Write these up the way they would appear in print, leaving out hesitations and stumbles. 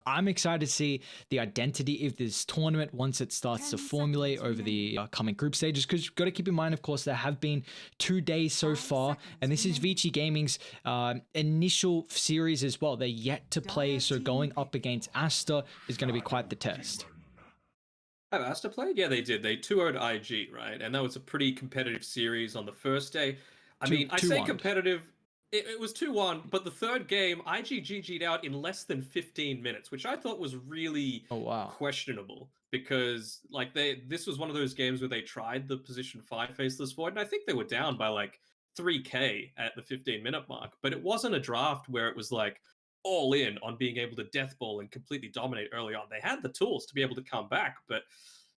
I'm excited to see the identity of this tournament once it starts to 10 formulate seconds over the remaining. coming group stages. Because you've got to keep in mind, of course, there have been 2 days so 5 far, and seconds this is remaining. Vici Gaming's initial series as well. They're yet to play, Dire so team going up pick. against Aster is going to be quite the test. Have Aster played? Yeah, they did. They 2-0'd IG, right? And that was a pretty competitive series on the first day. I mean, I say 2-1. competitive. It was 2-1, but the third game, IG GG'd out in less than 15 minutes, which I thought was really Oh wow. questionable because like this was one of those games where they tried the position 5 faceless void, and I think they were down by like 3k at the 15-minute mark, but it wasn't a draft where it was like all in on being able to death ball and completely dominate early on. They had the tools to be able to come back, but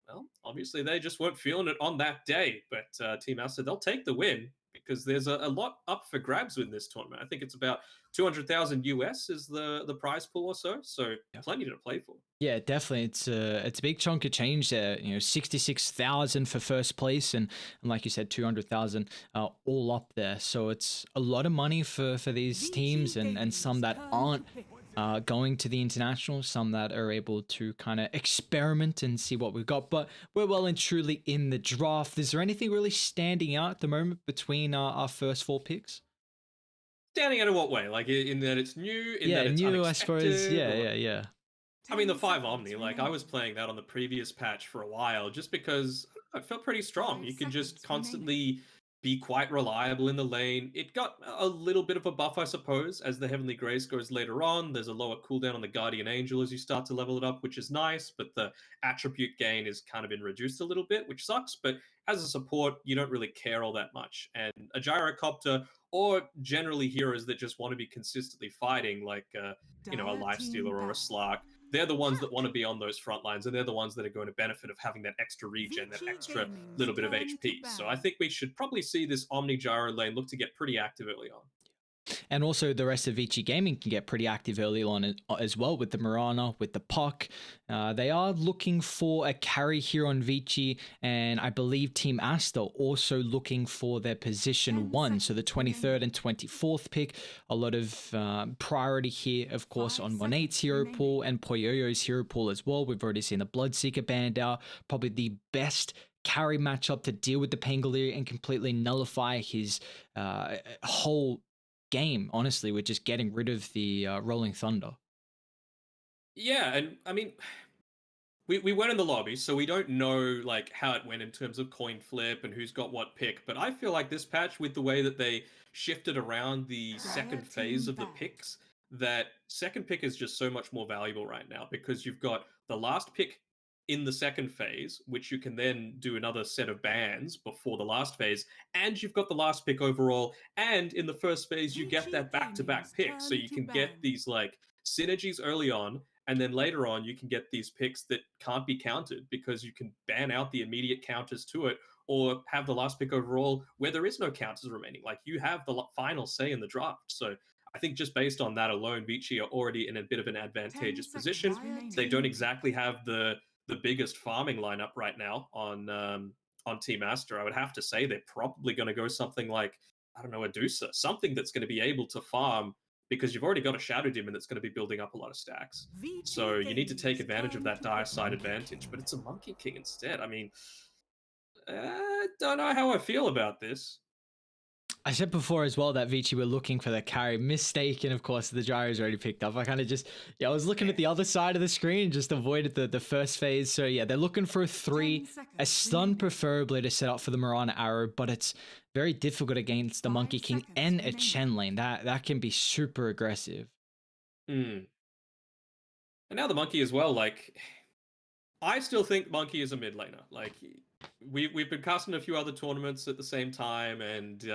well, obviously they just weren't feeling it on that day. But Team Aster, they'll take the win because there's a lot up for grabs in this tournament. I think it's about 200,000 US is the prize pool or so. So plenty to play for. Yeah, definitely. It's a big chunk of change there. 66,000 for first place, and like you said, 200,000 all up there. So it's a lot of money for these teams, and some that aren't going to the international, some that are able to kind of experiment and see what we've got. But we're well and truly in the draft. Is there anything really standing out at the moment between our first 4 picks? Standing out in what way? Like in that it's new, in Yeah, that it's new, I suppose. unexpected, Yeah, or yeah. I mean, the 10 5 seconds Omni, like I was remaining. playing that on the previous patch for a while just because it felt pretty strong. 5 You can just seconds remaining. constantly be quite reliable in the lane. It got a little bit of a buff, I suppose, as the Heavenly Grace goes later on. There's a lower cooldown on the Guardian Angel as you start to level it up, which is nice, but the attribute gain is kind of been reduced a little bit, which sucks. But as a support, you don't really care all that much. And a Gyrocopter, or generally heroes that just want to be consistently fighting, like a Dire Lifestealer team or a ban. Slark, they're the ones that want to be on those front lines, and they're the ones that are going to benefit of having that extra regen, that Vici extra Gaming's little bit of turn to HP. So I ban. think we should probably see this Omni Gyro lane look to get pretty active early on. And also the rest of Vici Gaming can get pretty active early on as well with the Mirana, with the Puck. They are looking for a carry here on Vici, and I believe Team Aster also looking for their position 1. So the 23rd and 24th pick. A lot of priority here, of course, 5 on Monate's hero remaining. pool and Poyoyo's hero pool as well. We've already seen the Bloodseeker banned out. Probably the best carry matchup to deal with the Pangolier and completely nullify his whole game, honestly, with just getting rid of the Rolling Thunder. Yeah, and I mean, we weren't in the lobby, so we don't know like how it went in terms of coin flip and who's got what pick. But I feel like this patch, with the way that they shifted around the second phase of the picks, that second pick is just so much more valuable right now because you've got the last pick in the second phase, which you can then do another set of bans before the last phase, and you've got the last pick overall, and in the first phase you get Vici that back-to-back Gaming's pick, so turn you to can get ban. these like synergies early on, and then later on you can get these picks that can't be countered because you can ban out the immediate counters to it, or have the last pick overall where there is no counters remaining. Like you have the final say in the draft. So I think just based on that alone, Vici are already in a bit of an 10 advantageous seconds position. They don't remaining. exactly have the biggest farming lineup right now on Team Aster. I would have to say they're probably going to go something like, I don't know, a Dusa, something that's going to be able to farm, because you've already got a Shadow Demon that's going to be building up a lot of stacks. Vici So you need to take Gaming's advantage of turn that to dire pick. side advantage, but it's a Monkey King instead. I mean, I don't know how I feel about this. I said before as well that Vici were looking for the carry. Mistaken, of course, the gyro's already picked up. I kind of just, I was looking at the other side of the screen, just avoided the first phase. So yeah, they're looking for a 3, 10 seconds a stun remaining. preferably to set up for the Mirana Arrow, but it's very difficult against the 5 Monkey King seconds and a remaining. Chen lane. That can be super aggressive. And now the Monkey as well, like, I still think Monkey is a mid laner. Like, we've been casting a few other tournaments at the same time, and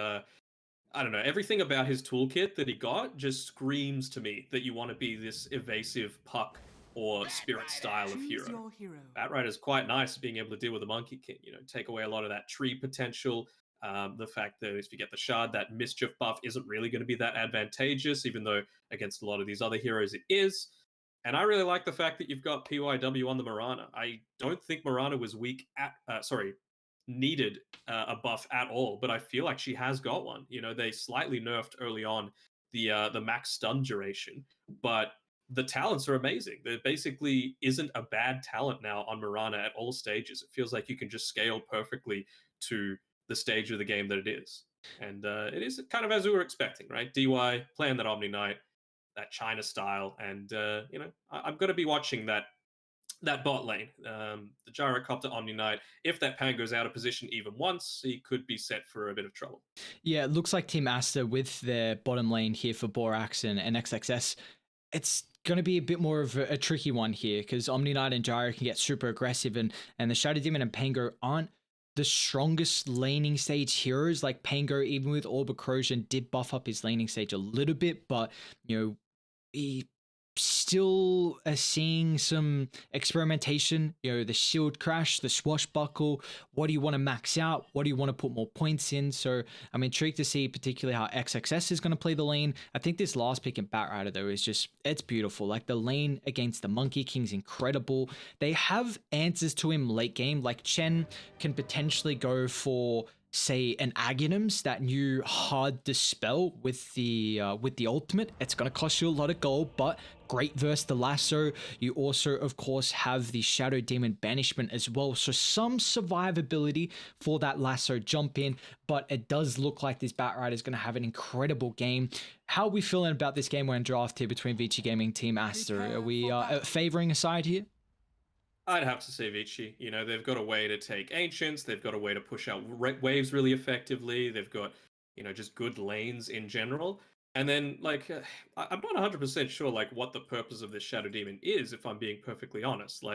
I don't know, everything about his toolkit that he got just screams to me that you want to be this evasive Puck or Spirit style of Choose hero. your hero. Batrider's quite nice being able to deal with the Monkey King, take away a lot of that tree potential. The fact that if you get the Shard, that Mischief buff isn't really going to be that advantageous, even though against a lot of these other heroes it is. And I really like the fact that you've got PYW on the Mirana. I don't think Mirana was weak at, needed a buff at all, but I feel like she has got one. They slightly nerfed early on the max stun duration, but the talents are amazing. There basically isn't a bad talent now on Mirana at all stages. It feels like you can just scale perfectly to the stage of the game that it is. And it is kind of as we were expecting, right? DY playing that Omni Knight, that China style, and I'm going to be watching that bot lane, the Gyrocopter Omni Knight. If that Pan goes out of position even once, he could be set for a bit of trouble. Yeah, it looks like Team Aster with their bottom lane here for Borax and XXS, it's going to be a bit more of a tricky one here because Omni Knight and Gyro can get super aggressive, and the Shadow Demon and Pango aren't the strongest laning stage heroes. Like Pango, even with Orb Corrosion, did buff up his laning stage a little bit, but he still seeing some experimentation. The shield crash, the swashbuckle. What do you want to max out? What do you want to put more points in? So I'm intrigued to see particularly how XXS is going to play the lane. I think this last pick in Batrider though is just, it's beautiful. Like the lane against the Monkey King's incredible. They have answers to him late game. Like Chen can potentially go for, say, an Aghanims, that new hard dispel with the ultimate. It's going to cost you a lot of gold, but great versus the lasso. You also, of course, have the Shadow Demon banishment as well, so some survivability for that lasso jump in, but it does look like this Batrider is going to have an incredible game. How are we feeling about this game when draft here between Vici Gaming, Team Aster? Are we favoring a side here? I'd have to say Vici. They've got a way to take Ancients. They've got a way to push out waves really effectively. They've got, just good lanes in general. And then, I'm not 100% sure, what the purpose of this Shadow Demon is, if I'm being perfectly honest.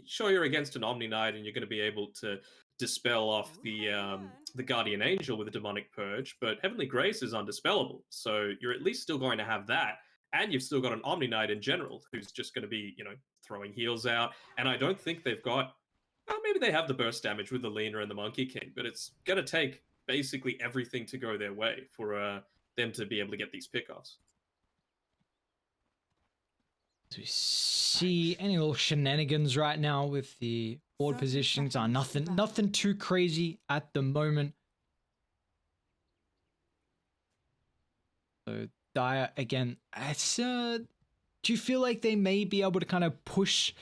Sure, you're against an Omni Knight and you're going to be able to dispel off the Guardian Angel with a Demonic Purge, but Heavenly Grace is undispellable. So you're at least still going to have that. And you've still got an Omni Knight in general who's just going to be, throwing heals out. And I don't think they've got, well, maybe they have the burst damage with the Lina and the Monkey King, but it's going to take basically everything to go their way for them to be able to get these pickoffs. Do we see any little shenanigans right now with the board positions? Nothing too crazy at the moment. So Dire again. It's do you feel like they may be able to kind of push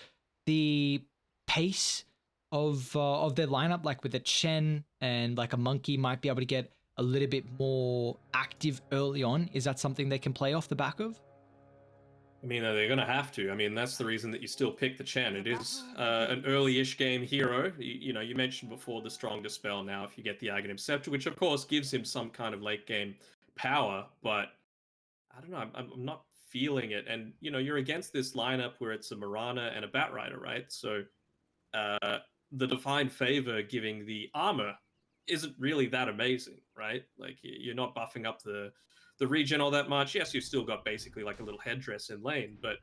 the pace of their lineup, like with a Chen and like a Monkey might be able to get a little bit more active early on? Is that something they can play off the back of? I mean, they're going to have to. I mean, that's the reason that you still pick the Chen. It is an early-ish game hero. You mentioned before the strong dispel now if you get the Aghanim Scepter, which of course gives him some kind of late game power, but I don't know, I'm not feeling it. And, you're against this lineup where it's a Mirana and a Batrider, right? So the Divine Favor giving the armor isn't really that amazing, right? Like, you're not buffing up the regen all that much. Yes, you've still got basically like a little headdress in lane, but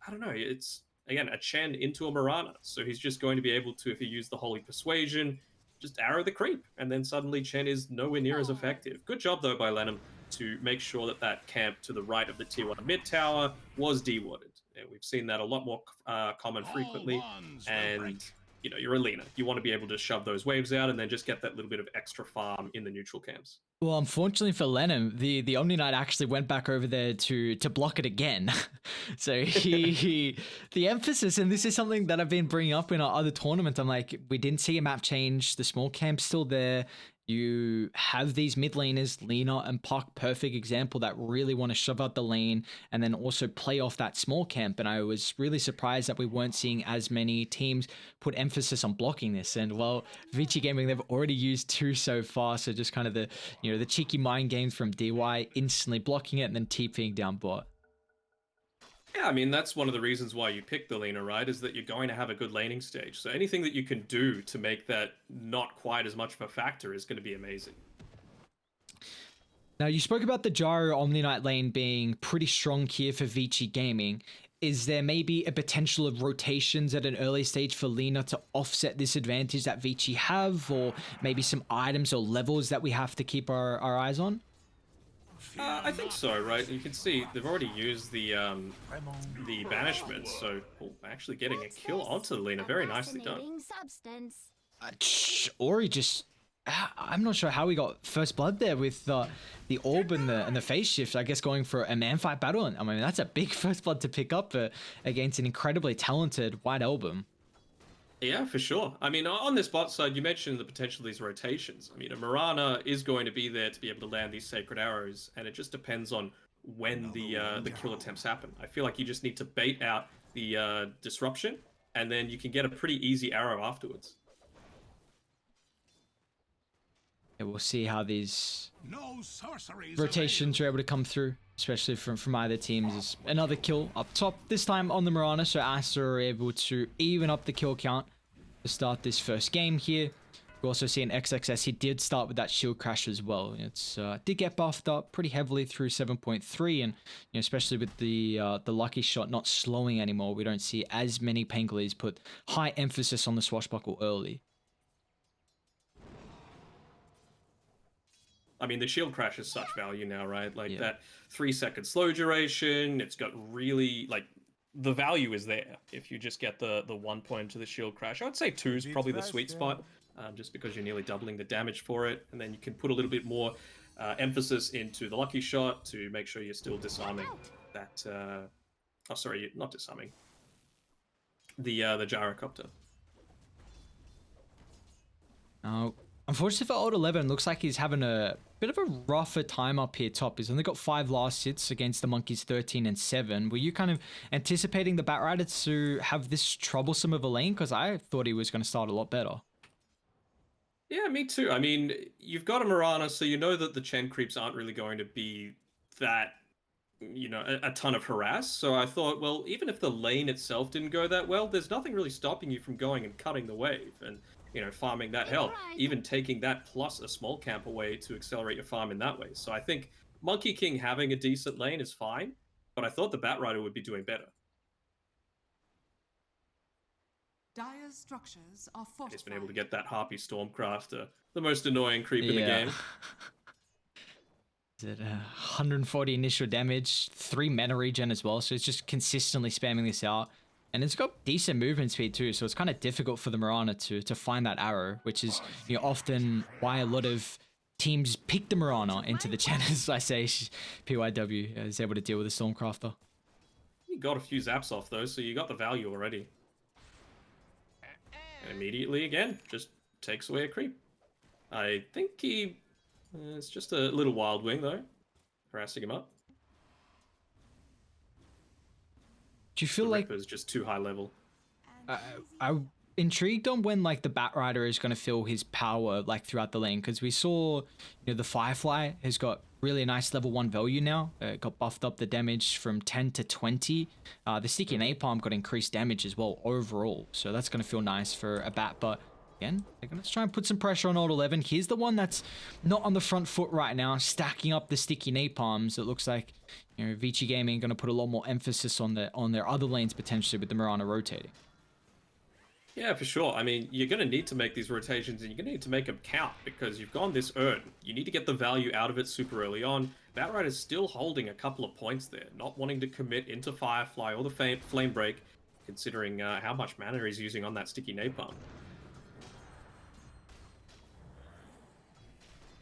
I don't know. It's, again, a Chen into a Mirana. So he's just going to be able to, if he used the Holy Persuasion, just arrow the creep. And then suddenly Chen is nowhere near as effective. Good job, though, by Lenham to make sure that that camp to the right of the tier 1 mid tower was dewarded. And we've seen that a lot more common frequently. And, you're a Lina. You want to be able to shove those waves out and then just get that little bit of extra farm in the neutral camps. Well, unfortunately for Lenham, the Omni Knight actually went back over there to block it again. So the emphasis, and this is something that I've been bringing up in our other tournaments, I'm like, we didn't see a map change. The small camp's still there. You have these mid laners, Lina and Puck, perfect example, that really want to shove out the lane and then also play off that small camp. And I was really surprised that we weren't seeing as many teams put emphasis on blocking this. And well, Vici Gaming, they've already used 2 so far. So just kind of the, the cheeky mind games from DY, instantly blocking it and then TPing down bot. Yeah, I mean, that's one of the reasons why you pick the Lina, right? Is that you're going to have a good laning stage. So anything that you can do to make that not quite as much of a factor is going to be amazing. Now, you spoke about the Gyro Omni Knight lane being pretty strong here for Vici Gaming. Is there maybe a potential of rotations at an early stage for Lina to offset this advantage that Vici have? Or maybe some items or levels that we have to keep our eyes on? I think so, right? You can see they've already used the banishment, so actually getting a kill onto the Lina. Very nicely done. Ori just I'm not sure how we got first blood there with the orb and the phase shift. I guess going for a man fight battle. And I mean, that's a big first blood to pick up against an incredibly talented White Album. Yeah, for sure. I mean, on this bot side, you mentioned the potential of these rotations. I mean, a Mirana is going to be there to be able to land these sacred arrows, and it just depends on when the kill attempts happen. I feel like you just need to bait out the disruption, and then you can get a pretty easy arrow afterwards. Yeah, we'll see how these rotations are able to come through, especially from either teams. Is another kill up top, this time on the Mirana, so Aster are able to even up the kill count to start this first game here. We also see an XXS, he did start with that shield crash as well. It's did get buffed up pretty heavily through 7.3, and especially with the lucky shot not slowing anymore, we don't see as many painkillers put high emphasis on the swashbuckle early. I mean, the shield crash is such value now, right? Like that 3-second slow duration, it's got really, like, the value is there if you just get the 1 point to the shield crash. I would say 2 is probably the sweet spot, just because you're nearly doubling the damage for it. And then you can put a little bit more emphasis into the lucky shot to make sure you're still disarming that, oh, sorry, not disarming. The gyrocopter. Oh. Unfortunately for Old 11, looks like he's having a bit of a rougher time up here top. He's only got 5 last hits against the Monkeys 13 and 7. Were you kind of anticipating the Batriders to have this troublesome of a lane? Because I thought he was going to start a lot better. Yeah, me too. I mean, you've got a Mirana, so you know that the Chen creeps aren't really going to be that, a ton of harass. So I thought, well, even if the lane itself didn't go that well, there's nothing really stopping you from going and cutting the wave. And farming that hell, even taking that plus a small camp away to accelerate your farm in that way. So I think Monkey King having a decent lane is fine, but I thought the Batrider would be doing better. Dire's structures are fortified. He's been able to get that Harpy Stormcrafter, the most annoying creep in the game. Is it 140 initial damage, 3 mana regen as well, so it's just consistently spamming this out. And it's got decent movement speed too, so it's kind of difficult for the Mirana to find that arrow, which is often why a lot of teams pick the Mirana into the Chen, as I say. PYW is able to deal with the Stormcrafter. You got a few zaps off though, so you got the value already. And immediately again, just takes away a creep. I think it's just a little Wild Wing though, harassing him up. Do you feel like Ripper's just too high level? I'm intrigued on when like the Batrider is going to feel his power like throughout the lane, because we saw the Firefly has got really nice level 1 value now. It got buffed up the damage from 10 to 20. The Sticky Napalm got increased damage as well overall, so that's going to feel nice for a Bat. But again, they're going to try and put some pressure on Old 11. Here's the one that's not on the front foot right now, stacking up the Sticky Napalms. It looks like Vici Gaming going to put a lot more emphasis on their other lanes potentially with the Mirana rotating. Yeah, for sure. I mean, you're going to need to make these rotations, and you're going to need to make them count, because you've gone this early. You need to get the value out of it super early on. Batrider's still holding a couple of points there, not wanting to commit into Firefly or the Flame Break, considering how much mana he's using on that Sticky Napalm.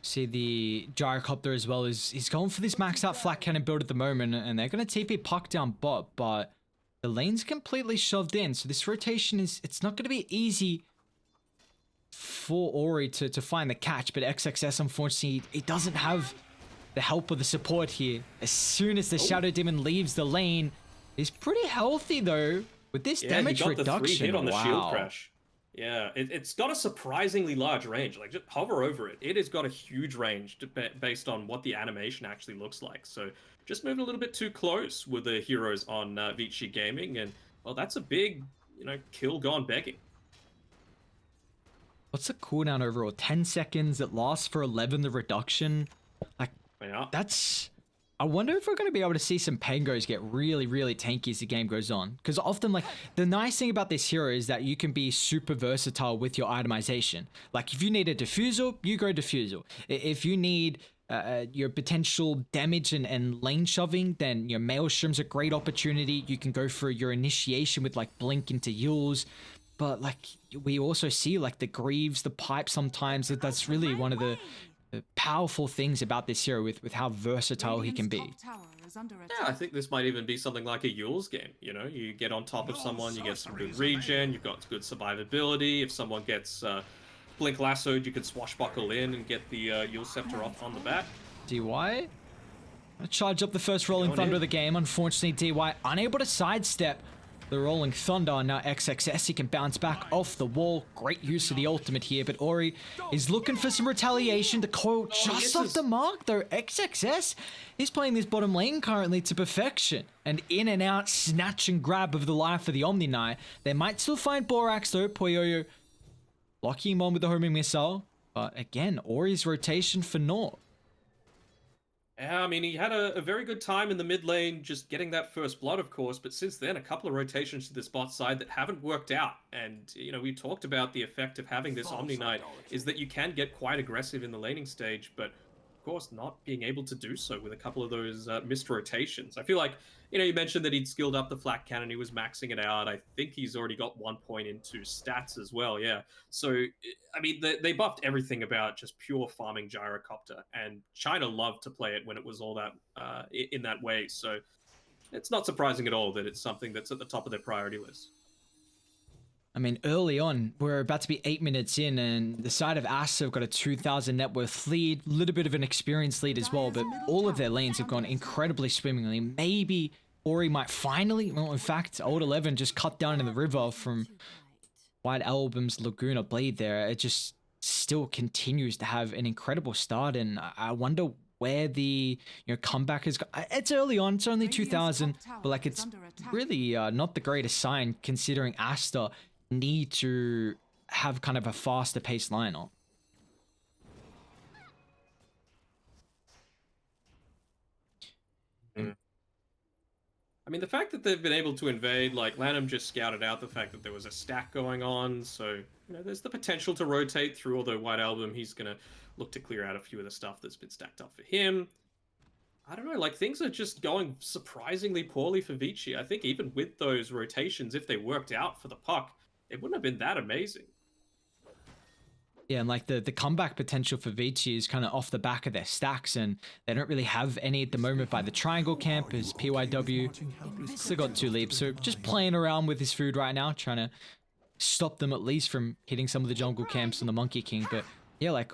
See the Gyrocopter as well, he's going for this maxed out flat cannon build at the moment, and they're going to TP Puck down bot, but the lane's completely shoved in, so this rotation it's not going to be easy for Ori to find the catch. But XXS, unfortunately, he doesn't have the help of the support here. As soon as the Shadow Demon leaves the lane, he's pretty healthy though with this damage he got reduction. The 3 hit on the shield crash. Yeah, it's got a surprisingly large range. Like, just hover over it. It has got a huge range based on what the animation actually looks like. So just moving a little bit too close with the heroes on Vici Gaming, and well, that's a big, kill gone begging. What's the cooldown overall? 10 seconds. It lasts for 11. The reduction, like that's. I wonder if we're going to be able to see some Pangos get really, really tanky as the game goes on. Because often, like, the nice thing about this hero is that you can be super versatile with your itemization. Like, if you need a diffusal, you go diffusal. If you need your potential damage and lane shoving, then your Maelstrom's a great opportunity. You can go for your initiation with, like, Blink into Yules. but like we also see like the greaves, the pipe sometimes. That's really one of the powerful things about this hero with how versatile he can be. Radiant's top tower is under Yeah, I attack. think this might even be something like a Yule's game. You know, you get on top of someone, you get some good regen, you've got good survivability. If someone gets blink lassoed, you can swashbuckle in and get the Yule Scepter off on the back. DY charge up the first Rolling Going Thunder in. of the game. Unfortunately, DY unable to sidestep the Rolling Thunder. Now XXS, he can bounce back off the wall. Great use of the ultimate here, but Ori is looking for some retaliation. The coil just off the mark, though. XXS is playing this bottom lane currently to perfection. And in and out, snatch and grab of the life of the Omni Knight. They might still find Borax, though. Poyoyo locking him on with the homing missile. But again, Ori's rotation for naught. Yeah, I mean, he had a very good time in the mid lane just getting that first blood, of course, but since then, a couple of rotations to this bot side that haven't worked out. And, you know, we talked about the effect of having this Omni Knight is that you can get quite aggressive in the laning stage, but of course, not being able to do so with a couple of those missed rotations. I feel like, you know, you mentioned that he'd skilled up the flak cannon, he was maxing it out. I think he's already got 1 point into stats as well, yeah. So, I mean, they buffed everything about just pure farming Gyrocopter, and China loved to play it when it was all that in that way. So it's not surprising at all that it's something that's at the top of their priority list. I mean, early on, we're about to be 8 minutes in, and the side of Aster have got a 2,000 net worth lead, a little bit of an experience lead as well, but all of their lanes have gone incredibly swimmingly. Maybe Ori might finally, well, in fact, Old 11 just cut down in the river from White Album's Laguna Blade there. It just still continues to have an incredible start, and I wonder where the comeback is. It's early on, it's only 2,000, but like it's really not the greatest sign considering Aster need to have kind of a faster paced lineup. I mean, the fact that they've been able to invade, like, Lanham just scouted out the fact that there was a stack going on, so, you know, there's the potential to rotate through, although White Album, he's going to look to clear out a few of the stuff that's been stacked up for him. I don't know, like, things are just going surprisingly poorly for Vici. I think even with those rotations, if they worked out for the puck, it wouldn't have been that amazing. Yeah, and like the comeback potential for Vici is kind of off the back of their stacks, and they don't really have any at the moment by the triangle camp as PYW still got 2 leaps, so just playing around with his food right now, trying to stop them at least from hitting some of the jungle camps on the Monkey King. But yeah, like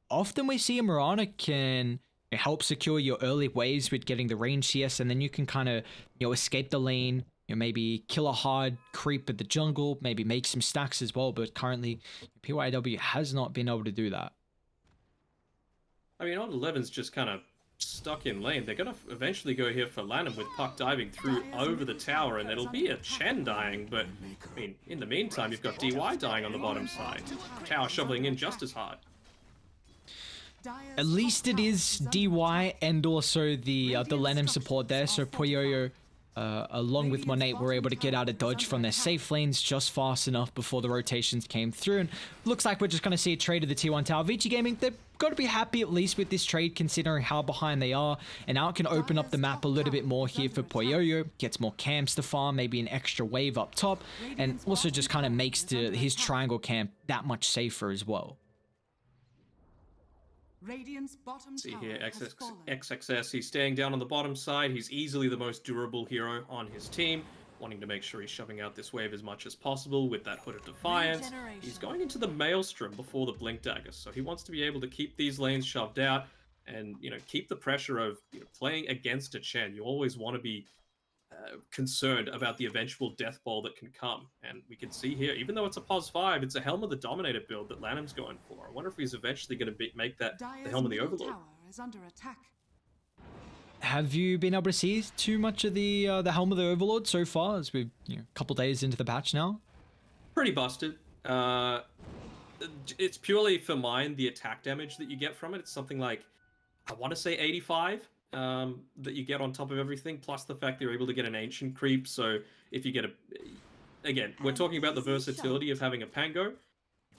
often we see a Mirana can help secure your early waves with getting the range CS, and then you can kind of escape the lane, maybe kill a hard creep at the jungle, maybe make some stacks as well, but currently PYW has not been able to do that. I mean, Old 11's just kind of stuck in lane. They're going to eventually go here for Lanham with puck diving through over the tower, and it'll be a Chen dying, but, I mean, in the meantime, you've got DY dying on the bottom side. Tower shoveling in just as hard. At least it is DY and also the Lanham support there, so Poyoyo along with Monet were able to get out of dodge from their safe lanes just fast enough before the rotations came through, and looks like we're just going to see a trade of the T1 tower. Vici Gaming, they've got to be happy at least with this trade considering how behind they are, and now it can open up the map a little bit more here for Poyoyo, gets more camps to farm, maybe an extra wave up top, and also just kind of makes his triangle camp that much safer as well. Radiant's bottom See tower here, has fallen. XXS, he's staying down on the bottom side. He's easily the most durable hero on his team, wanting to make sure he's shoving out this wave as much as possible with that Hood of Defiance. He's going into the Maelstrom before the Blink Dagger, so he wants to be able to keep these lanes shoved out and, keep the pressure of playing against a Chen. You always want to be concerned about the eventual death ball that can come, and we can see here, even though it's a pos 5, it's a Helm of the Dominator build that Lanham's going for. I wonder if he's eventually going to make that the Helm of the Dyer's middle Overlord. tower is under attack. Have you been able to see too much of the Helm of the Overlord so far, as we've a couple days into the patch now? Pretty busted. It's purely for mine, the attack damage that you get from it. It's something like, I want to say 85 that you get on top of everything, plus the fact that you're able to get an ancient creep. So if you get again, we're talking about the versatility of having a Pango.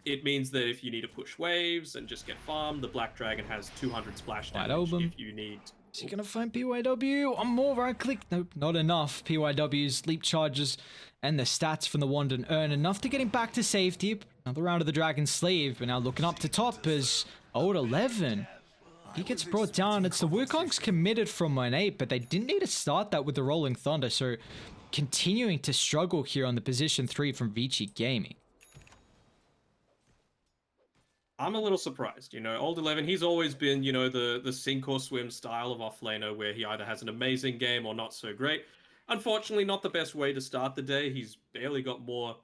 It means that if you need to push waves and just get farmed, the Black Dragon has 200 splash damage. If you need Is he gonna find PYW? One more right click. Nope, not enough. PYW's leap charges and the stats from the wand and earn enough to get him back to safety. Another round of the Dragon Slave, but now looking up to top as old 11. He gets brought down. It's the Wukong's committed from 1-8, but they didn't need to start that with the Rolling Thunder, so continuing to struggle here on the position 3 from Vici Gaming. I'm a little surprised, you know, old 11, he's always been, you know, the sink or swim style of offlaner where he either has an amazing game or not so great. Unfortunately, not the best way to start the day. He's barely got more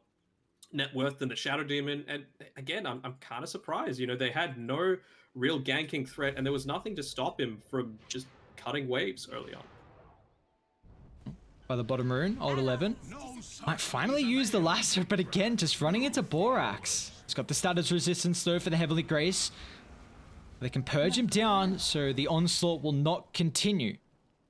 net worth than the Shadow Demon. And again, I'm kind of surprised, you know, they had no real ganking threat and there was nothing to stop him from just cutting waves early on. By the bottom rune, old 11 might finally use the lasso, but again, just running into Borax. He's got the status resistance though for the Heavenly Grace. They can purge him down, so the onslaught will not continue.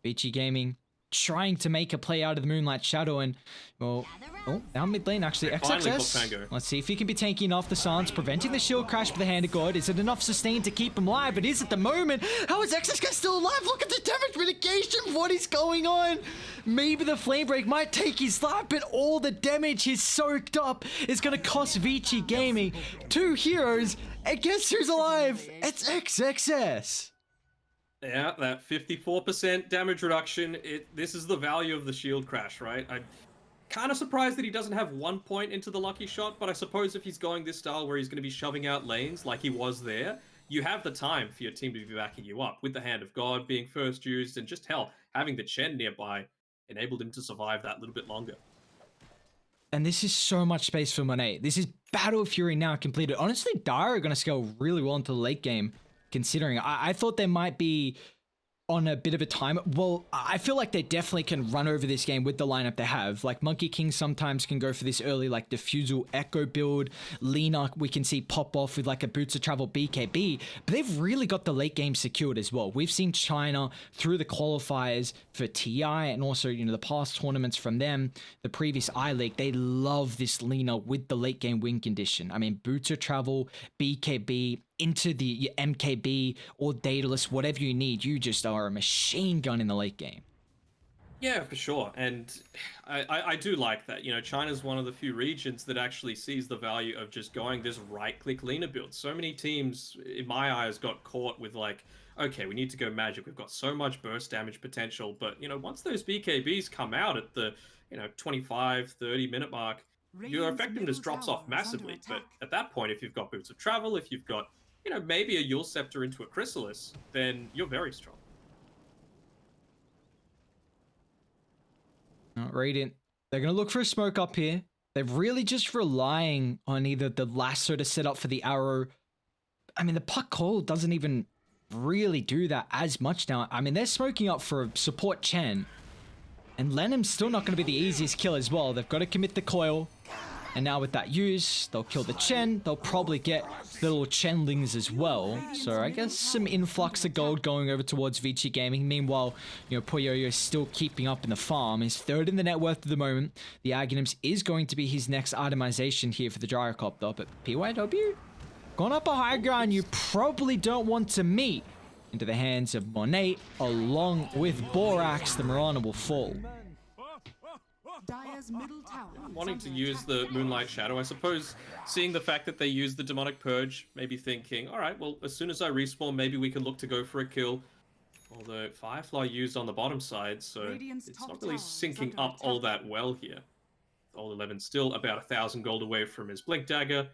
Vici Gaming trying to make a play out of the Moonlight Shadow, and well, oh, down mid lane actually. XXS. Let's see if he can be tanky enough. The silence preventing the shield crash with the Hand of God. Is it enough sustain to keep him alive? It is at the moment. How is XXS still alive? Look at the damage mitigation. What is going on? Maybe the flame break might take his life, but all the damage he's soaked up is going to cost Vici Gaming 2 heroes. And guess who's alive? It's XXS. Yeah, that 54% damage reduction, this is the value of the shield crash, right? I'm kind of surprised that he doesn't have 1 point into the lucky shot, but I suppose if he's going this style where he's going to be shoving out lanes like he was there, you have the time for your team to be backing you up, with the Hand of God being first used, and just hell, having the Chen nearby enabled him to survive that little bit longer. And this is so much space for Monet. This is Battle Fury now completed. Honestly, Dire are going to scale really well into the late game. Considering I thought they might be on a bit of a time. Well, I feel like they definitely can run over this game with the lineup they have. Like Monkey King sometimes can go for this early like Diffusal Echo build. Lena we can see pop off with like a Boots of Travel BKB. But they've really got the late game secured as well. We've seen China through the qualifiers for TI and also, you know, the past tournaments from them, the previous I-League. They love this Lena with the late game win condition. I mean, Boots of Travel, BKB, into the MKB or Daedalus, whatever you need, you just are a machine gun in the late game. Yeah, for sure. And I do like that. You know, China's one of the few regions that actually sees the value of just going this right-click Lena build. So many teams, in my eyes, got caught with like, okay, we need to go magic. We've got so much burst damage potential. But, you know, once those BKBs come out at the, you know, 25, 30-minute mark, your effectiveness drops off massively. But at that point, if you've got Boots of Travel, if you've got, you know, maybe a Yule Scepter into a Chrysalis, then you're very strong. Radiant, they're going to look for a smoke up here. They're really just relying on either the lasso to set up for the arrow. I mean, the puck call doesn't even really do that as much now. I mean, they're smoking up for support Chen. And Lenham's still not going to be the easiest kill as well. They've got to commit the coil. And now with that use, they'll kill the Chen. They'll probably get the little Chenlings as well. So I guess some influx of gold going over towards Vici Gaming. Meanwhile, you know, Puyoyo is still keeping up in the farm. He's third in the net worth at the moment. The Aghanim's is going to be his next itemization here for the Gyrocopter. But PYW, gone up a high ground you probably don't want to meet. Into the hands of Monet, along with Borax, the Mirana will fall. Dire's middle tower Wanting to use the Moonlight Shadow, I suppose, seeing the fact that they used the Demonic Purge, maybe thinking, all right, well, as soon as I respawn, maybe we can look to go for a kill. Although Firefly used on the bottom side, so it's not really syncing up all that well here. Old 11 still about 1,000 gold away from his Blink Dagger.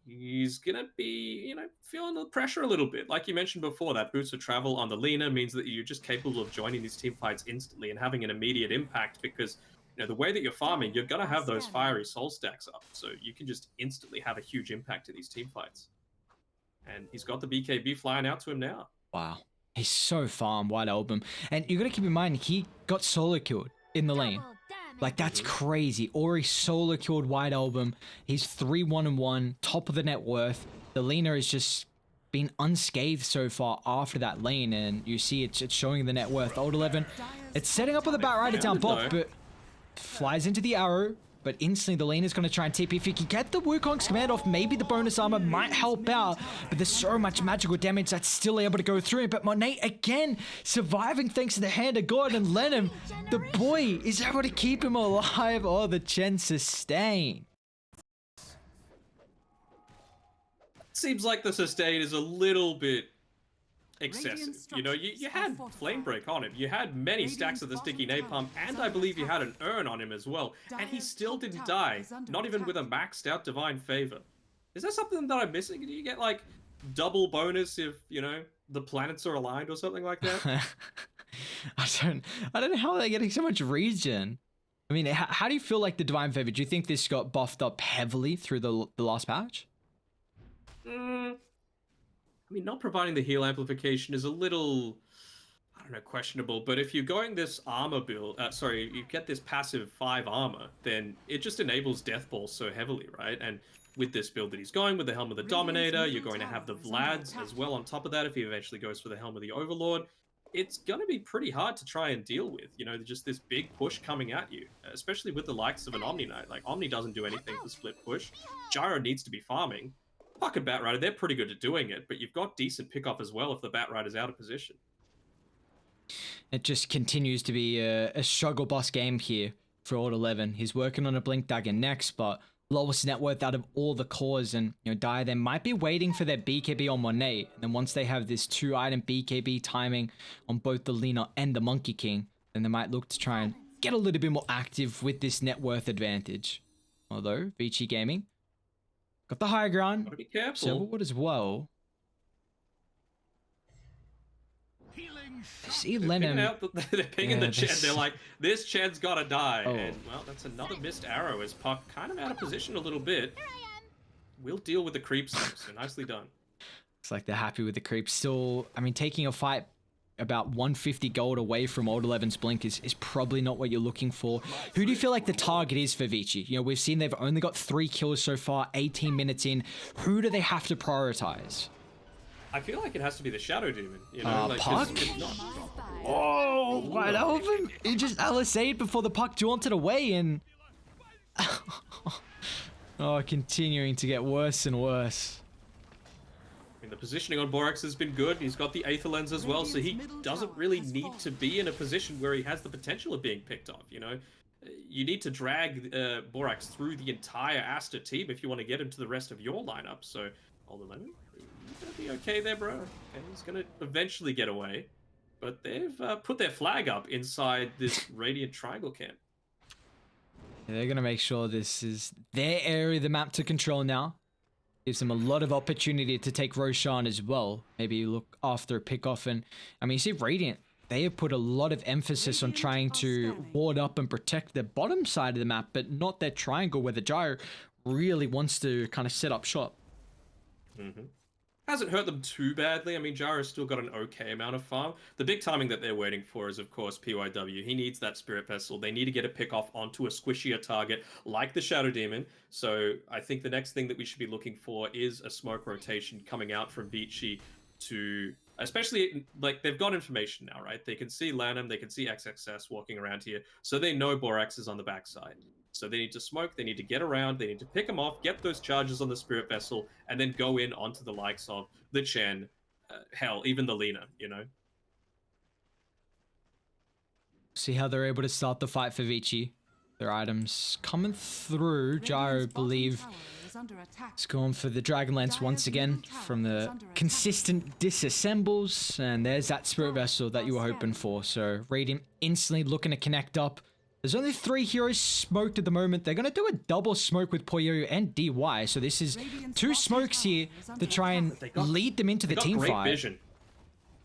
He's gonna be, you know, feeling the pressure a little bit. Like you mentioned before, that Boots of Travel on the Lena means that you're just capable of joining these team fights instantly and having an immediate impact because, you know, the way that you're farming, you're going to have those fiery soul stacks up. So you can just instantly have a huge impact in these team fights. And he's got the BKB flying out to him now. Wow. He's so farm, White Album. And you got to keep in mind, he got solo killed in the lane. Like, that's crazy. Ori solo killed White Album. He's 3-1-1, top of the net worth. The Lena has just been unscathed so far after that lane. And you see it's showing the net worth. Old 11, it's setting up with the Batrider down bot, but flies into the arrow. but instantly the laner's going to try and TP. If he can get the Wukong's command off, maybe the bonus armor might help out, but there's so much magical damage that's still able to go through. But Monet, again, surviving thanks to the hand of God, and Lenham, the boy, is able to keep him alive. Oh, the Chen sustain. Seems like the sustain is a little bit excessive. You know, you had Flame Break on him, you had many stacks of the sticky napalm, and I believe you had an urn on him as well, and he still didn't die, not even with a maxed out Divine Favor. Is there something that I'm missing? Do you get like double bonus if, you know, the planets are aligned or something like that? I don't know how they're getting so much regen. I mean, how do you feel like the Divine Favor? Do you think this got buffed up heavily through the last patch? I mean, not providing the heal amplification is a little, I don't know, questionable, but if you're going this armor build, you get this passive 5 armor, then it just enables Death Ball so heavily, right? And with this build that he's going with the Helm of the Dominator, you're going to have the Vlads as well on top of that if he eventually goes for the Helm of the Overlord. It's going to be pretty hard to try and deal with, you know, just this big push coming at you, especially with the likes of an Omni Knight. Like, Omni doesn't do anything for split push. Gyro needs to be farming. Puck and Batrider, they're pretty good at doing it, but you've got decent pickoff as well if the Batrider's out of position. It just continues to be a struggle boss game here for Old 11. He's working on a Blink Dagger next, but lowest net worth out of all the cores, and you know, Dire then might be waiting for their BKB on Monet, and then once they have this 2-item BKB timing on both the Lina and the Monkey King, then they might look to try and get a little bit more active with this net worth advantage. Although, Vici Gaming got the higher ground. Gotta be careful. Silverwood as well. See Lenham. They're pinging the Chen. They're like, this Chen's gotta die. Oh. And, well, that's another missed arrow as Puck kind of out of position a little bit. We'll deal with the creeps, so nicely done. It's like they're happy with the creeps. Still, I mean, taking a fight about 150 gold away from Old 11's Blink is probably not what you're looking for. Who do you feel like the target is for Vici? You know, we've seen they've only got 3 kills so far, 18 minutes in. Who do they have to prioritize? I feel like it has to be the Shadow Demon, you know? Like, Puck? Oh, White Elven! He just LSA'd before the Puck jaunted away, and... oh, continuing to get worse and worse. I mean, the positioning on Borax has been good. He's got the Aether Lens as well, so he doesn't really need to be in a position where he has the potential of being picked off, you know? You need to drag Borax through the entire Aster team if you want to get him to the rest of your lineup, so... Old 11, you're gonna be okay there, bro. Okay, he's gonna eventually get away. But they've put their flag up inside this Radiant Triangle camp. Yeah, they're gonna make sure this is their area of the map to control now. Gives them a lot of opportunity to take Roshan as well. Maybe look after a pick-off. And I mean, you see Radiant, they have put a lot of emphasis on trying to ward up and protect the bottom side of the map, but not their triangle where the Gyro really wants to kind of set up shop. Mm-hmm. Hasn't hurt them too badly. I mean, Gyro's still got an okay amount of farm. The big timing that they're waiting for is, of course, PYW. He needs that Spirit Vessel. They need to get a pick off onto a squishier target like the Shadow Demon. So I think the next thing that we should be looking for is a smoke rotation coming out from Vici to... Especially, like, they've got information now, right? They can see Lanham, they can see XXS walking around here, so they know Borax is on the backside. So they need to smoke, they need to get around, they need to pick him off, get those charges on the Spirit Vessel, and then go in onto the likes of the Chen, hell, even the Lina, you know? See how they're able to start the fight for Vici. Their items coming through. Gyro, believe, is going for the Dragon Lance once again from the consistent disassembles. And there's that Spirit Vessel that you were hoping for. So Radiant instantly looking to connect up. There's only 3 heroes smoked at the moment. They're going to do a double smoke with Poyo and DY. So this is 2 smokes here to try and lead them into the team fight. Vision.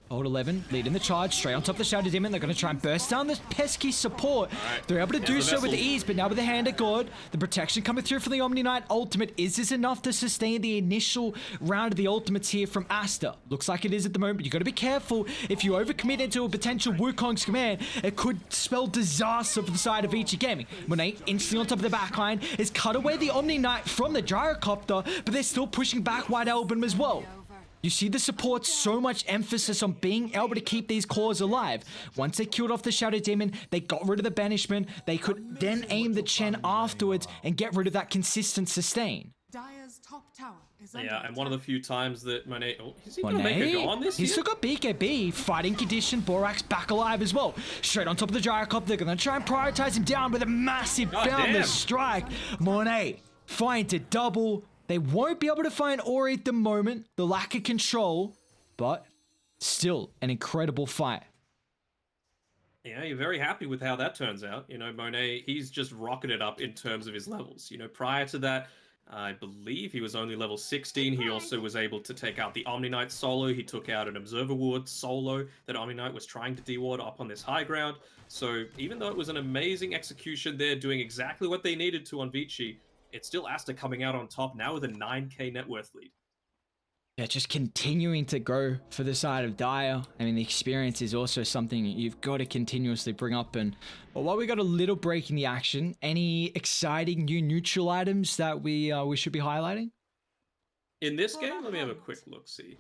Old 11 leading the charge straight on top of the Shadow Demon. They're going to try and burst down this pesky support. Right. They're able to do so with ease, but now with the Hand of God, the protection coming through for the Omni Knight ultimate. Is this enough to sustain the initial round of the ultimates here from Aster? Looks like it is at the moment, but you've got to be careful. If you overcommit into a potential Wukong's command, it could spell disaster for the side of Vici Gaming. Monet instantly on top of the backline is cut away the Omni Knight from the Gyrocopter, but they're still pushing back White Elven as well. You see the support, so much emphasis on being able to keep these cores alive. Once they killed off the Shadow Demon, they got rid of the banishment. They could then aim the Chen afterwards and get rid of that consistent sustain. Dire's top tower is under Yeah, and one of the attack. few times that Monet... Oh, is he going to make a go on this He's here? still got BKB, fighting condition, Borax back alive as well. Straight on top of the Gyrocop, they're going to try and prioritize him down with a massive God damn. boundless strike. Monet finds a double. They won't be able to find Ori at the moment, the lack of control, but still an incredible fight. Yeah, you're very happy with how that turns out. You know, Monet, he's just rocketed up in terms of his levels. You know, prior to that, I believe he was only level 16. He also was able to take out the Omni Knight solo. He took out an Observer Ward solo that Omni Knight was trying to deward up on this high ground. So even though it was an amazing execution there, doing exactly what they needed to on Vici, it's still Aster coming out on top now with a 9k net worth lead. Yeah, just continuing to go for the side of Dire. I mean, the experience is also something you've got to continuously bring up. And well, while we got a little break in the action, any exciting new neutral items that we should be highlighting? In this game, let me have a quick look-see.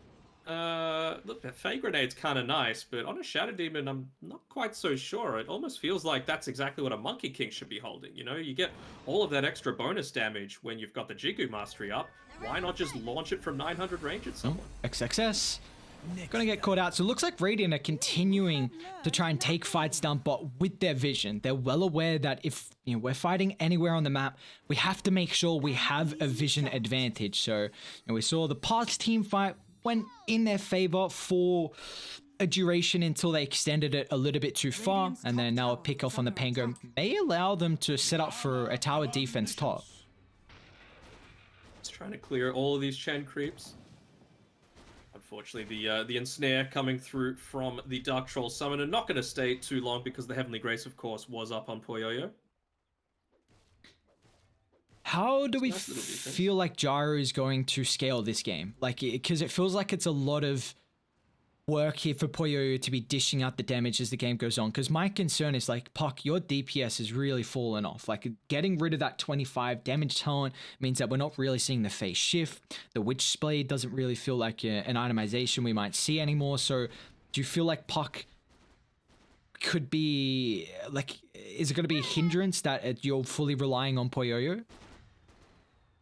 Look, that Fey Grenade's kind of nice, but on a Shadow Demon, I'm not quite so sure. It almost feels like that's exactly what a Monkey King should be holding. You know, you get all of that extra bonus damage when you've got the Jigu Mastery up. Why not just launch it from 900 range at someone? XXS. Gonna get caught out. So it looks like Radiant are continuing to try and take fights down, but with their vision. They're well aware that if we're fighting anywhere on the map, we have to make sure we have a vision advantage. So we saw the past team fight went in their favor for a duration until they extended it a little bit too far, and then now a pick off on the Pango may allow them to set up for a tower defense top. It's trying to clear all of these Chen creeps. Unfortunately, the ensnare coming through from the Dark Troll Summoner not going to stay too long because the Heavenly Grace, of course, was up on Poyoyo. How do we Nice little defense. feel like Gyro is going to scale this game? Like, because it feels like it's a lot of work here for Poyoyo to be dishing out the damage as the game goes on. Because my concern is, like, Puck, your DPS has really fallen off. Like, getting rid of that 25 damage talent means that we're not really seeing the phase shift. The Witch Blade doesn't really feel like an itemization we might see anymore. So do you feel like Puck could be, like, is it going to be a hindrance that you're fully relying on Poyoyo?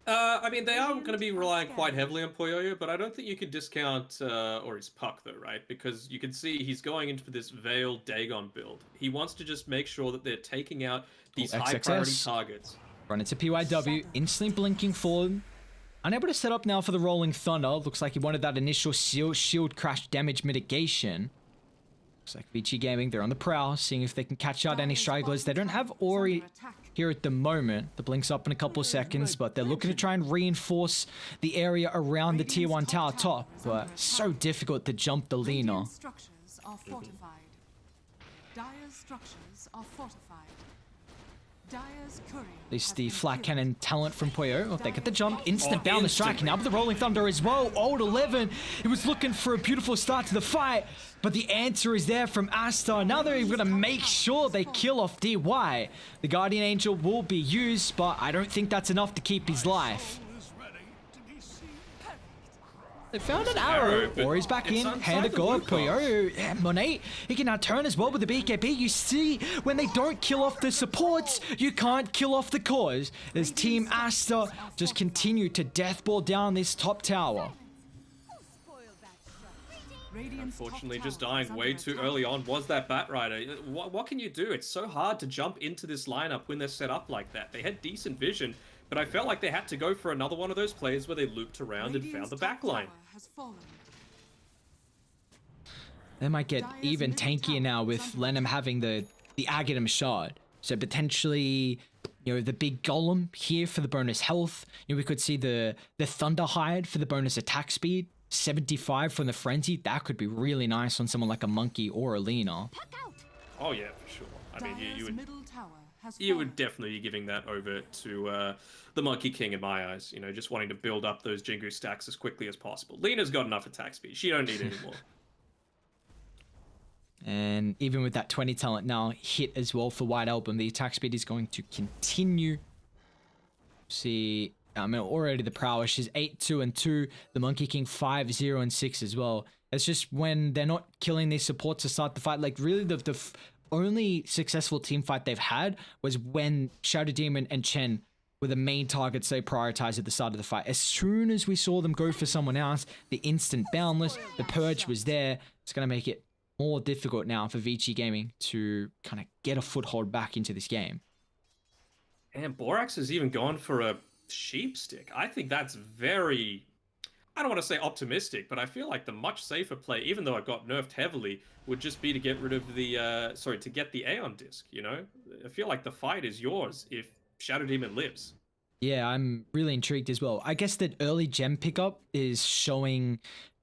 I mean, they are going to be relying quite heavily on Poyoyo, but I don't think you could discount or his Puck, though, right? Because you can see he's going into this Veiled Dagon build. He wants to just make sure that they're taking out these high-priority XXS. targets. Run into PYW, instantly blinking forward. Unable to set up now for the Rolling Thunder. Looks like he wanted that initial shield crash damage mitigation. Looks like Vici Gaming, they're on the prowl, seeing if they can catch out any stragglers. They don't have Ori here at the moment. The blink's up in a couple of seconds, but they're looking to try and reinforce the area around the tier 1 tower top. But so difficult to jump the Lina. Radiant structures are fortified. Dire's structures are fortified. Dire's courier At least has the been flat killed. cannon talent from Poyo. Oh, they get the jump, instant Oh, bound the instant. strike. Now with the Rolling Thunder as well. Old 11. He was looking for a beautiful start to the fight, but the answer is there from Aster. Now they're even going to make sure they kill off DY. The Guardian Angel will be used, but I don't think that's enough to keep his life. They found an arrow, but or he's back it's in, outside hand of the God, blue cost. Poyo, Monet, he can now turn as well with the BKB. You see, when they don't kill off the supports, you can't kill off the cores. As Team Aster just continue to deathball down this top tower. Radiant's top Unfortunately, tower just is dying under way too attack. early on was that Batrider. What can you do? It's so hard to jump into this lineup when they're set up like that. They had decent vision, but I felt like they had to go for another one of those plays where they looped around and found Radiant's the top back line. tower has fallen. They might get Dire's even middle tankier tower now is with under Lenham having the Aghanim shard. So potentially, the big golem here for the bonus health. We could see the Thunder Hide for the bonus attack speed. 75 from the Frenzy. That could be really nice on someone like a Monkey or a Lina. Oh yeah, for sure. I mean, Dire's you would middle tower has you fallen. would definitely be giving that over to the Monkey King in my eyes. Just wanting to build up those Jingu stacks as quickly as possible. Lina's got enough attack speed. She don't need any more. And even with that 20 talent now hit as well for White Album, the attack speed is going to continue. See, I mean, already the prowess. She's 8-2-2. The Monkey King 5-0-6 as well. It's just when they're not killing these supports to start the fight. Like really, the only successful team fight they've had was when Shadow Demon and Chen were the main targets they prioritized at the start of the fight. As soon as we saw them go for someone else, the instant boundless, the purge was there. It's gonna make it more difficult now for Vici Gaming to kind of get a foothold back into this game. And Borax has even gone for a sheep stick. I think that's very, I don't want to say optimistic, but I feel like the much safer play, even though it got nerfed heavily, would just be to get rid of the, to get the Aeon disc, you know? I feel like the fight is yours if Shadow Demon lives. Yeah, I'm really intrigued as well. I guess that early gem pickup is showing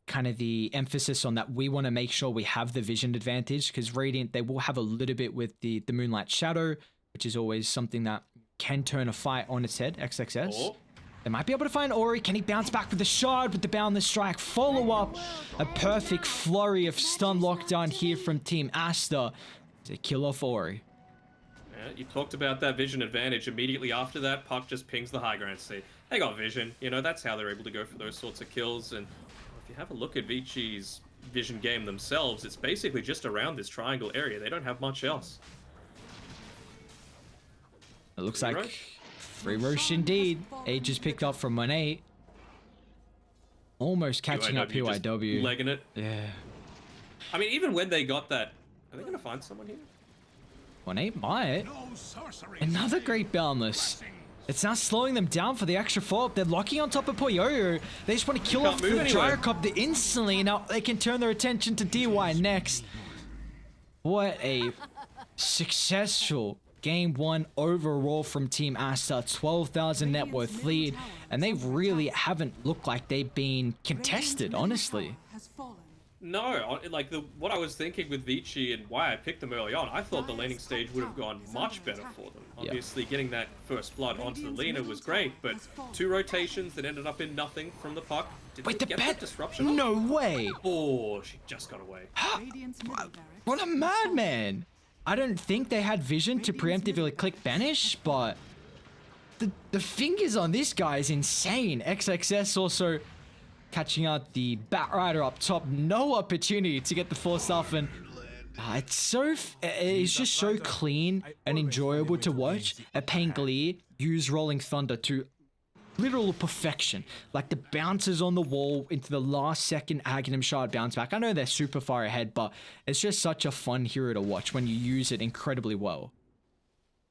kind of the emphasis on that we want to make sure we have the vision advantage, because Radiant, they will have a little bit with the Moonlight Shadow, which is always something that can turn a fight on its head. XXS. Oh. They might be able to find Ori. Can he bounce back with the shard with the boundless strike? Follow up. A perfect flurry of stun lockdown here from Team Aster to kill off Ori. Yeah, you talked about that vision advantage. Immediately after that, Puck just pings the high ground C. They got vision. You know, that's how they're able to go for those sorts of kills. And if you have a look at Vici's vision game themselves, it's basically just around this triangle area. They don't have much else. It looks like Free Roche indeed. Age is picked up from 1-8. Almost catching up PYW. Legging it. Yeah. I mean, even when they got that, are they going to find someone here? 1-8 might. Another great boundless. It's now slowing them down for the extra follow-up. They're locking on top of Poyoyo. They just want to kill off the Gyrocopter instantly. Now they can turn their attention to DY next. What a successful Game 1 overall from Team Aster. 12,000 net worth lead. And they really haven't looked like they've been contested, honestly. No, like what I was thinking with Vici and why I picked them early on, I thought the laning stage would have gone much better for them. Obviously, getting that first blood onto the Lina was great, but 2 rotations that ended up in nothing from the Puck. Did Wait, they the get pet? that disruption? No way! Oh, she just got away. What a madman! I don't think they had vision to preemptively click banish, but the fingers on this guy is insane. XXS also catching out the Batrider up top. No opportunity to get the force off, and it's just so clean and enjoyable to watch. A Pangolier use Rolling Thunder to literal perfection. Like the bounces on the wall into the last second Aghanim Shard bounce back. I know they're super far ahead, but it's just such a fun hero to watch when you use it incredibly well.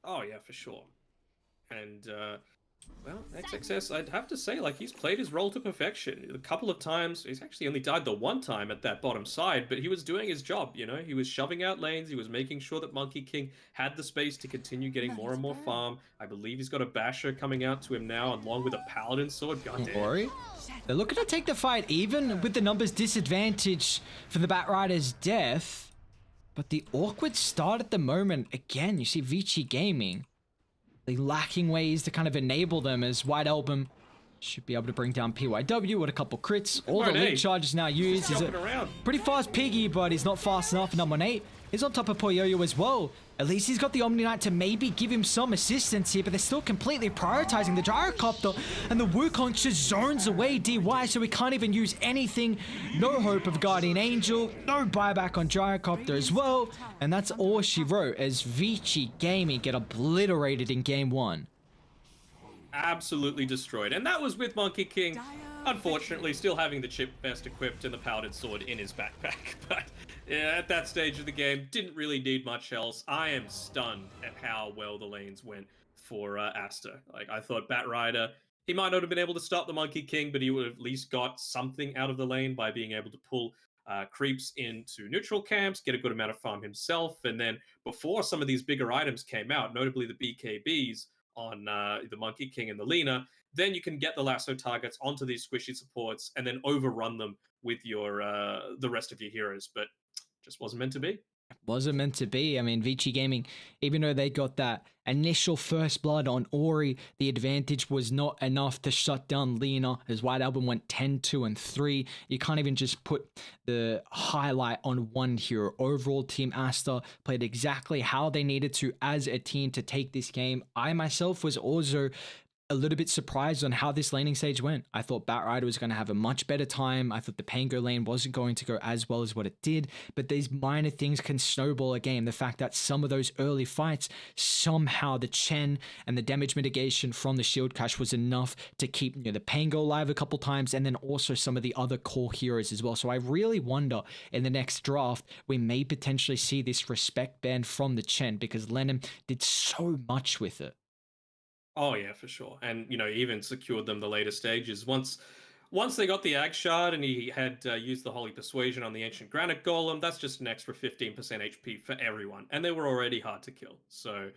Oh yeah, for sure. And well, XXS, I'd have to say, like, he's played his role to perfection. A couple of times, he's actually only died the one time at that bottom side, but he was doing his job, you know? He was shoving out lanes, he was making sure that Monkey King had the space to continue getting more and more farm. I believe he's got a Basher coming out to him now, along with a Paladin sword. Goddamn. Ori? They're looking to take the fight, even with the numbers disadvantage for the Batrider's death. But the awkward start at the moment, again, you see Vici Gaming. They lacking ways to kind of enable them, as White Album should be able to bring down PYW with a couple crits. All the link charges now used. He's a pretty fast Piggy, but he's not fast enough. Number 8 is on top of Poyoyo as well. At least he's got the Omni Knight to maybe give him some assistance here, but they're still completely prioritizing the Gyrocopter, and the Wukong just zones away DY, so we can't even use anything. No hope of Guardian Angel, no buyback on Gyrocopter as well, and that's all she wrote as Vici Gaming get obliterated in Game 1. Absolutely destroyed. And that was with Monkey King, unfortunately, still having the chip vest equipped and the Paladin sword in his backpack. But yeah, at that stage of the game, didn't really need much else. I am stunned at how well the lanes went for Aster. Like, I thought Batrider, he might not have been able to stop the Monkey King, but he would have at least got something out of the lane by being able to pull creeps into neutral camps, get a good amount of farm himself, and then before some of these bigger items came out, notably the BKBs, on the Monkey King and the Lina, then you can get the lasso targets onto these squishy supports and then overrun them with your the rest of your heroes. But just wasn't meant to be. Wasn't meant to be. I mean, Vici Gaming, even though they got that initial first blood on Ori, the advantage was not enough to shut down Lina, as White Album went 10-2-3. You can't even just put the highlight on one hero. Overall, Team Aster played exactly how they needed to as a team to take this game. I myself was also a little bit surprised on how this laning stage went. I thought Batrider was going to have a much better time. I thought the Pango lane wasn't going to go as well as what it did, but these minor things can snowball a game. The fact that some of those early fights, somehow the Chen and the damage mitigation from the shield crash was enough to keep the Pango alive a couple times, and then also some of the other core heroes as well. So I really wonder in the next draft, we may potentially see this respect band from the Chen, because Lennon did so much with it. Oh yeah, for sure. And even secured them the later stages. Once they got the Ag Shard and he had used the Holy Persuasion on the Ancient Granite Golem, that's just an extra 15% HP for everyone. And they were already hard to kill. So,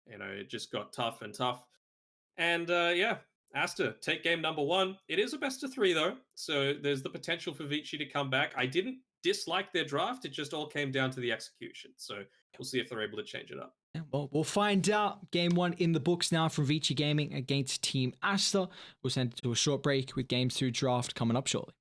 it just got tough and tough. And yeah, Aster, take game number 1. It is a best of 3 though. So there's the potential for Vici to come back. I didn't dislike their draft. It just all came down to the execution. So we'll see if they're able to change it up. Yeah, well, we'll find out. Game 1 in the books now from Vici Gaming against Team Aster. We'll send it to a short break with Game 2 draft coming up shortly.